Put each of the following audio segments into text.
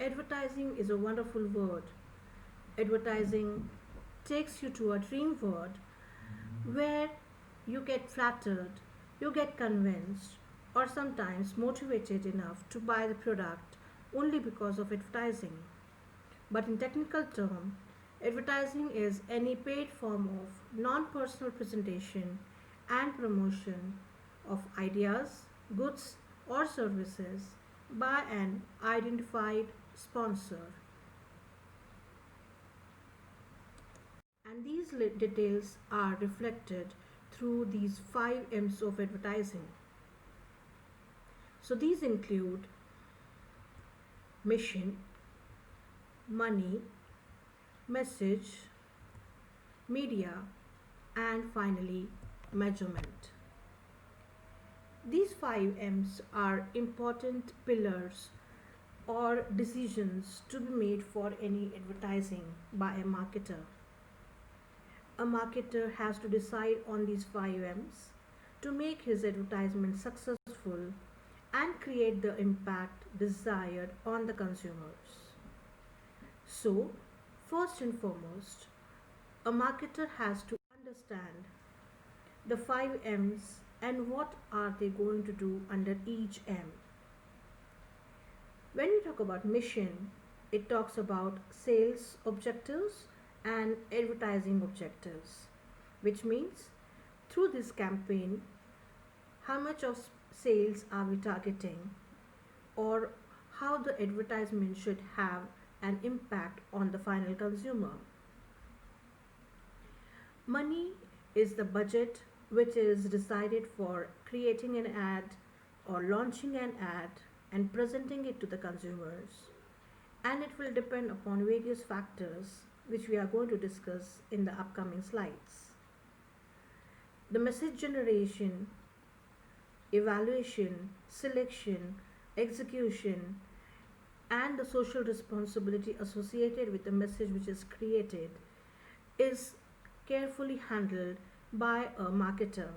Advertising is a wonderful word. Advertising takes you to a dream world where you get flattered, you get convinced, or sometimes motivated enough to buy the product only because of advertising. But in technical term, advertising is any paid form of non-personal presentation and promotion of ideas, goods, or services by an identified sponsor. And these details are reflected through these 5 M's of advertising. So these include mission, money, message, media, and finally measurement. These 5 M's are important pillars or decisions to be made for any advertising by a marketer. A marketer has to decide on these 5 M's to make his advertisement successful and create the impact desired on the consumers. So, first and foremost, a marketer has to understand the 5 M's and what are they going to do under each M. When we talk about mission, it talks about sales objectives and advertising objectives, which means through this campaign, how much of sales are we targeting, or how the advertisement should have an impact on the final consumer. Money is the budget which is decided for creating an ad or launching an ad and presenting it to the consumers, and it will depend upon various factors which we are going to discuss in the upcoming slides. The message generation, evaluation, selection, execution, and the social responsibility associated with the message which is created is carefully handled by a marketer.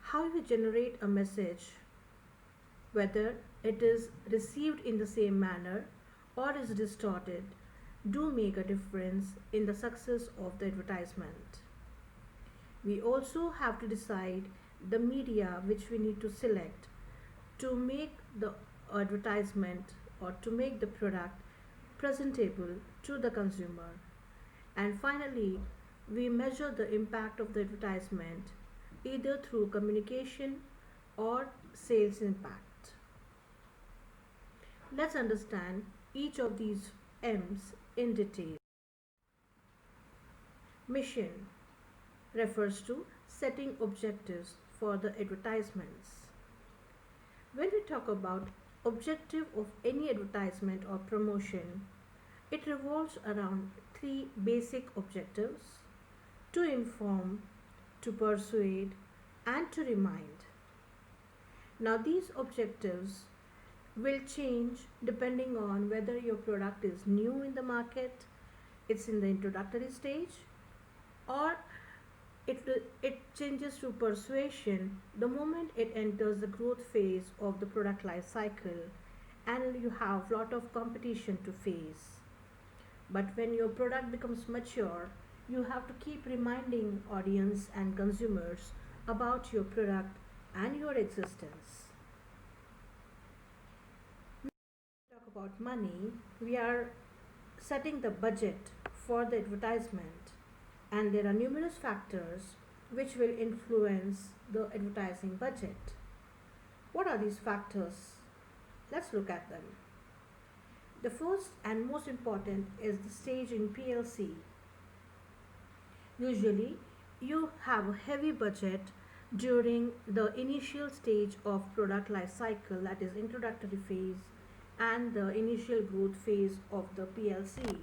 How you generate a message, whether it is received in the same manner or is distorted, do make a difference in the success of the advertisement. We also have to decide the media which we need to select to make the advertisement or to make the product presentable to the consumer. And finally, we measure the impact of the advertisement either through communication or sales impact. Let's understand each of these M's in detail. Mission refers to setting objectives for the advertisements. When we talk about objective of any advertisement or promotion, it revolves around 3 basic objectives: to inform, to persuade, and to remind. Now these objectives will change depending on whether your product is new in the market, it's in the introductory stage, or it changes to persuasion the moment it enters the growth phase of the product life cycle and you have lot of competition to face. But when your product becomes mature, you have to keep reminding audience and consumers about your product and your existence. Talk about money, we are setting the budget for the advertisement, and there are numerous factors which will influence the advertising budget. What are these factors? Let's look at them. The first and most important is the stage in PLC. Usually, you have a heavy budget during the initial stage of product life cycle, that is introductory phase and the initial growth phase of the PLC.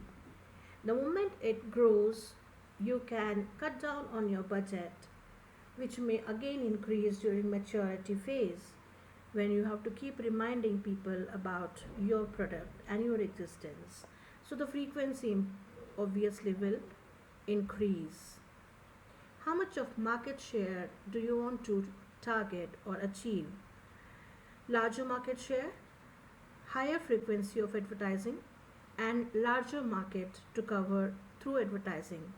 The moment it grows, you can cut down on your budget, which may again increase during maturity phase when you have to keep reminding people about your product and your existence. So the frequency obviously will increase. How much of market share do you want to target or achieve? Larger market share, higher frequency of advertising, and larger market to cover through advertising,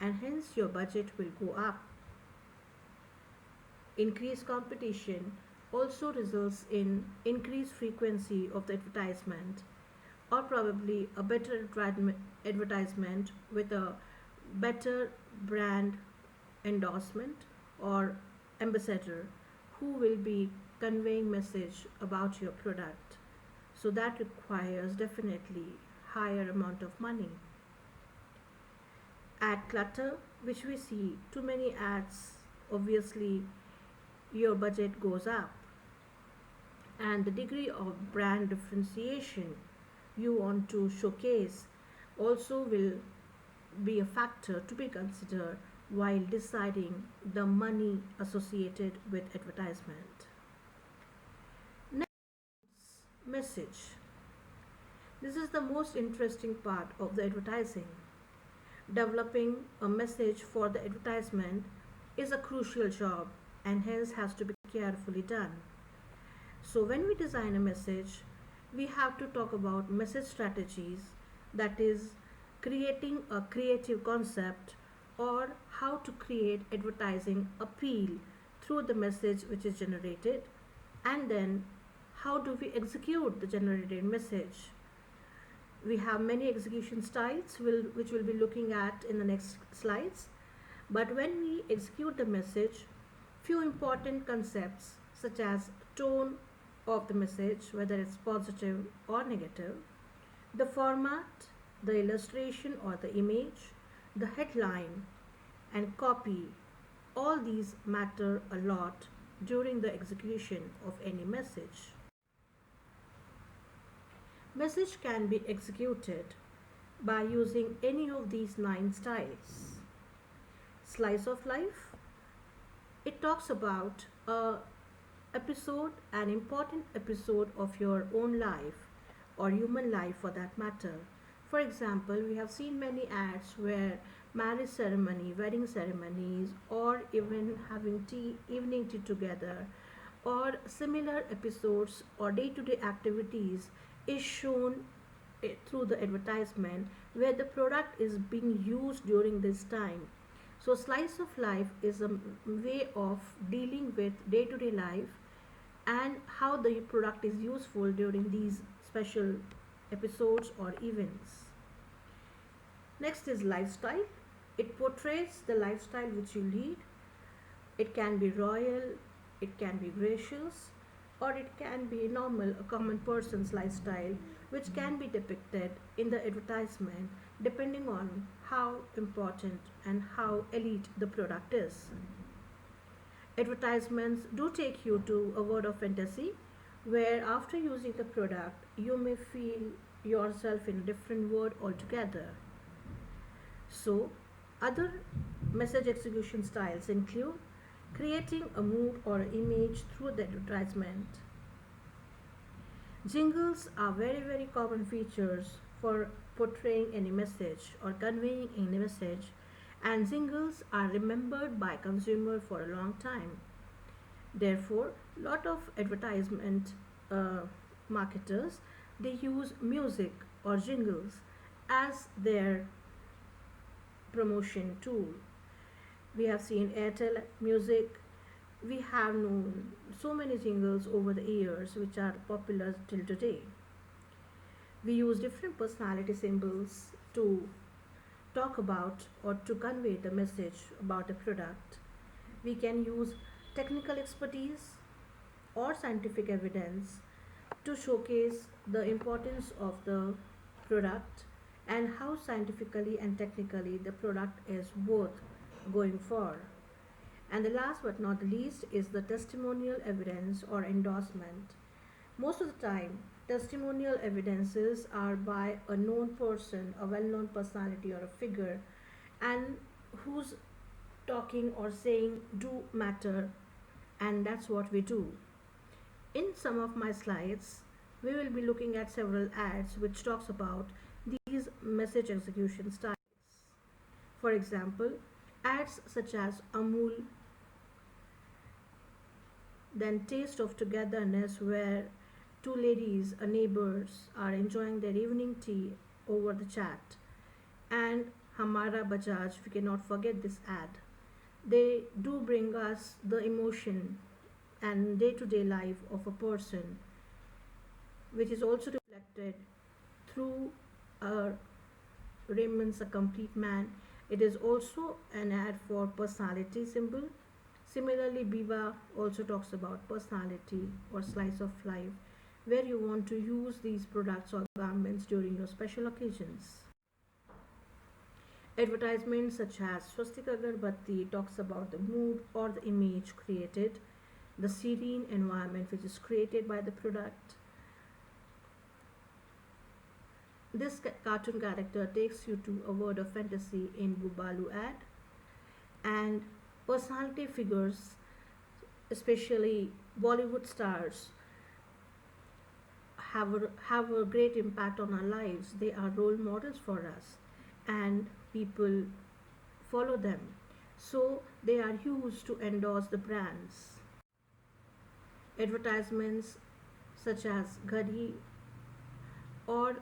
and hence your budget will go up. Increased competition also results in increased frequency of the advertisement, or probably a better advertisement with a better brand endorsement or ambassador who will be conveying message about your product. So that requires definitely higher amount of money. Ad clutter, which we see too many ads, obviously your budget goes up, and the degree of brand differentiation you want to showcase also will be a factor to be considered while deciding the money associated with advertisement. Next, message. This is the most interesting part of the advertising. Developing a message for the advertisement is a crucial job and hence has to be carefully done. So, when we design a message, we have to talk about message strategies, that is, creating a creative concept or how to create advertising appeal through the message which is generated, and then how do we execute the generated message. We have many execution styles which we'll be looking at in the next slides. But when we execute the message, few important concepts such as tone of the message, whether it's positive or negative, the format, the illustration or the image, the headline, and copy, all these matter a lot during the execution of any message. Message can be executed by using any of these 9 styles. Slice of life, it talks about a episode, an important episode of your own life or human life for that matter. For example, we have seen many ads where marriage ceremony, wedding ceremonies, or even having tea, evening tea together, or similar episodes or day-to-day activities is shown through the advertisement where the product is being used during this time. So slice of life is a way of dealing with day-to-day life and how the product is useful during these special episodes or events. Next is lifestyle. It portrays the lifestyle which you lead. It can be royal, it can be gracious, or it can be normal, a common person's lifestyle, which can be depicted in the advertisement depending on how important and how elite the product is. Advertisements do take you to a world of fantasy where after using the product you may feel yourself in a different world altogether. So, other message execution styles include creating a mood or image through the advertisement. Jingles are very common features for portraying any message or conveying any message, and jingles are remembered by consumer for a long time. Therefore, lot of advertisement marketers, they use music or jingles as their promotion tool. We have seen Airtel Music. We have known so many jingles over the years which are popular till today. We use different personality symbols to talk about or to convey the message about a product. We can use technical expertise or scientific evidence to showcase the importance of the product and how scientifically and technically the product is worth going for. And the last but not the least is the testimonial evidence or endorsement. Most of the time, testimonial evidences are by a known person, a well known personality or a figure, and who's talking or saying do matter, and that's what we do. In some of my slides, we will be looking at several ads which talks about these message execution styles. For example, ads such as Amul, then Taste of Togetherness, where two ladies, neighbors, are enjoying their evening tea over the chat. And Hamara Bajaj, we cannot forget this ad. They do bring us the emotion and day to day life of a person, which is also reflected through Raymond's A Complete Man. It is also an ad for personality symbol. Similarly, Biva also talks about personality or slice of life, where you want to use these products or garments during your special occasions. Advertisements such as Swastika Garbatti talks about the mood or the image created, the serene environment which is created by the product. This cartoon character takes you to a world of fantasy in Bubalu ad, and personality figures, especially Bollywood stars, have a great impact on our lives. They are role models for us, and people follow them. So they are used to endorse the brands. Advertisements such as Ghadi or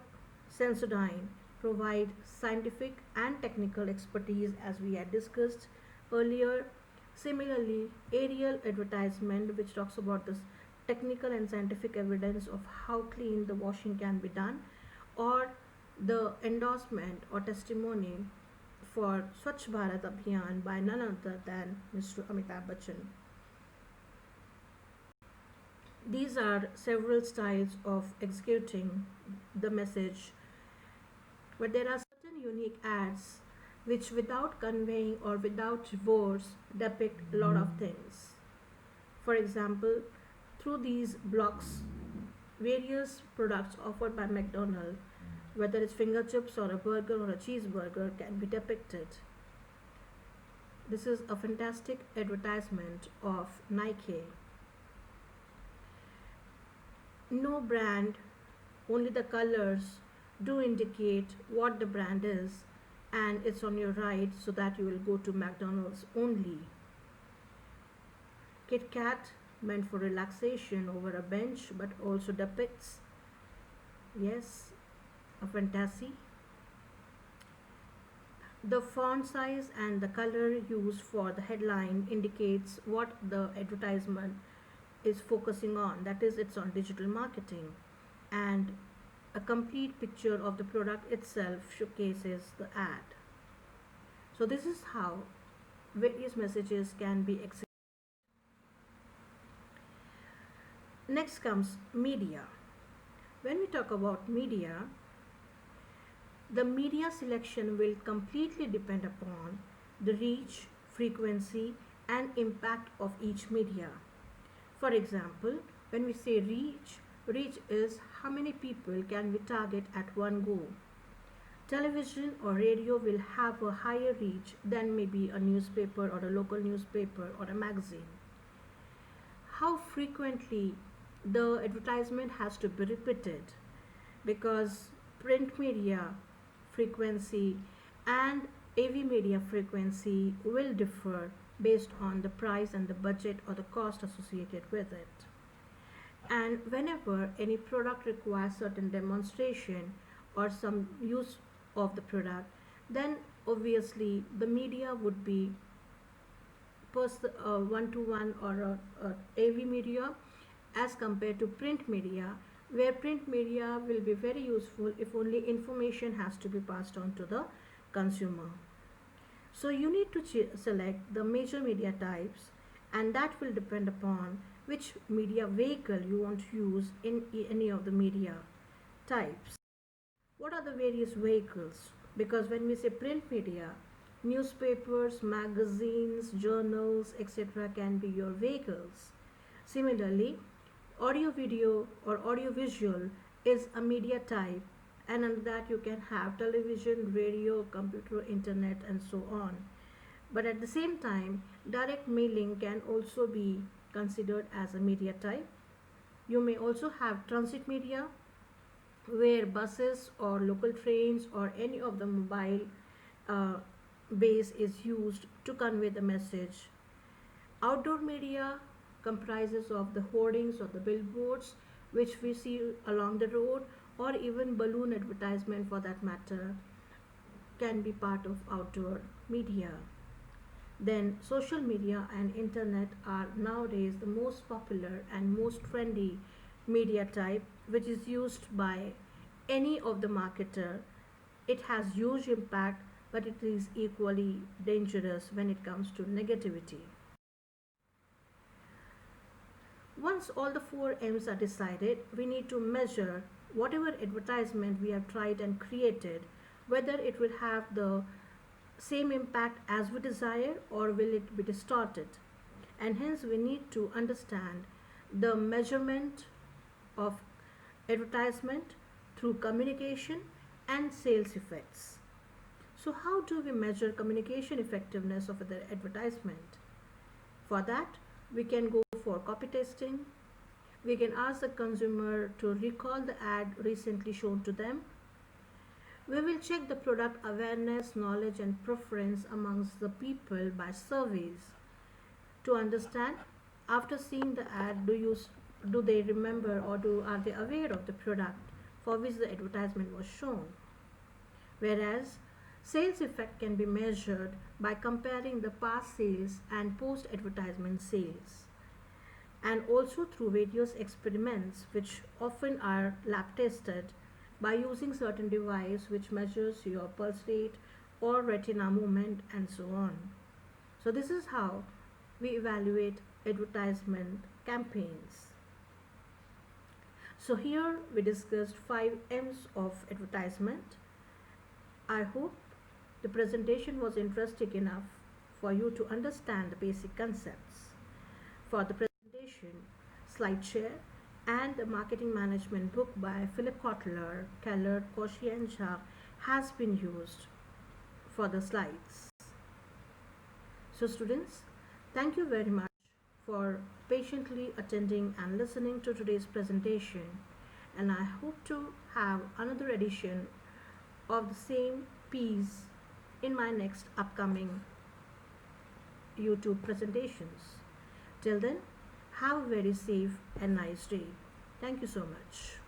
Sensodyne provide scientific and technical expertise as we had discussed earlier. Similarly, Ariel advertisement which talks about this technical and scientific evidence of how clean the washing can be done, or the endorsement or testimony for Swachh Bharat Abhiyan by none other than Mr. Amitabh Bachchan. These are several styles of executing the message, but there are certain unique ads which, without conveying or without words, depict a lot of things. For example, through these blocks, various products offered by McDonald's, whether it's finger chips or a burger or a cheeseburger, can be depicted. This is a fantastic advertisement of Nike. No brand, only the colors do indicate what the brand is, and it's on your right so that you will go to McDonald's only. Kit Kat, meant for relaxation over a bench, but also depicts, yes, a fantasy. The font size and the color used for the headline indicates what the advertisement is focusing on, that is, it's on digital marketing, and a complete picture of the product itself showcases the ad. So this is how various messages can be executed. Next comes media. When we talk about media, the media selection will completely depend upon the reach, frequency, and impact of each media. For example, when we say reach is how many people can we target at one go. Television or radio will have a higher reach than maybe a newspaper or a local newspaper or a magazine. How frequently the advertisement has to be repeated, because print media frequency and AV media frequency will differ based on the price and the budget or the cost associated with it. And whenever any product requires certain demonstration or some use of the product, then obviously the media would be one-to-one or AV media as compared to print media, where print media will be very useful if only information has to be passed on to the consumer. So you need to select the major media types, and that will depend upon which media vehicle you want to use in any of the media types. What are the various vehicles? Because when we say print media, newspapers, magazines, journals, etc. can be your vehicles. Similarly, audio video or audio visual is a media type, and under that you can have television, radio, computer, internet, and so on. But at the same time, direct mailing can also be considered as a media type. You may also have transit media, where buses or local trains or any of the mobile uh, base is used to convey the message. Outdoor media comprises of the hoardings or the billboards, which we see along the road, or even balloon advertisement for that matter, can be part of outdoor media. Then social media and internet are nowadays the most popular and most trendy media type, which is used by any of the marketer. It has huge impact, but it is equally dangerous when it comes to negativity. Once all the four M's are decided, we need to measure whatever advertisement we have tried and created, whether it will have the same impact as we desire or will it be distorted. And hence we need to understand the measurement of advertisement through communication and sales effects. So how do we measure communication effectiveness of the advertisement? For that, we can go for copy testing. We can ask the consumer to recall the ad recently shown to them. We will check the product awareness, knowledge and preference amongst the people by surveys to understand after seeing the ad, do they remember or are they aware of the product for which the advertisement was shown. Whereas sales effect can be measured by comparing the past sales and post advertisement sales, and also through various experiments which often are lab tested by using certain device which measures your pulse rate or retina movement and so on. So this is how we evaluate advertisement campaigns. So here we discussed 5 M's of advertisement. I hope the presentation was interesting enough for you to understand the basic concepts. For the presentation, SlideShare and the marketing management book by Philip Kotler, Keller, Koshy and Jha has been used for the slides. So students, thank you very much for patiently attending and listening to today's presentation, and I hope to have another edition of the same piece in my next upcoming YouTube presentations. Till then, have a very safe and nice day. Thank you so much.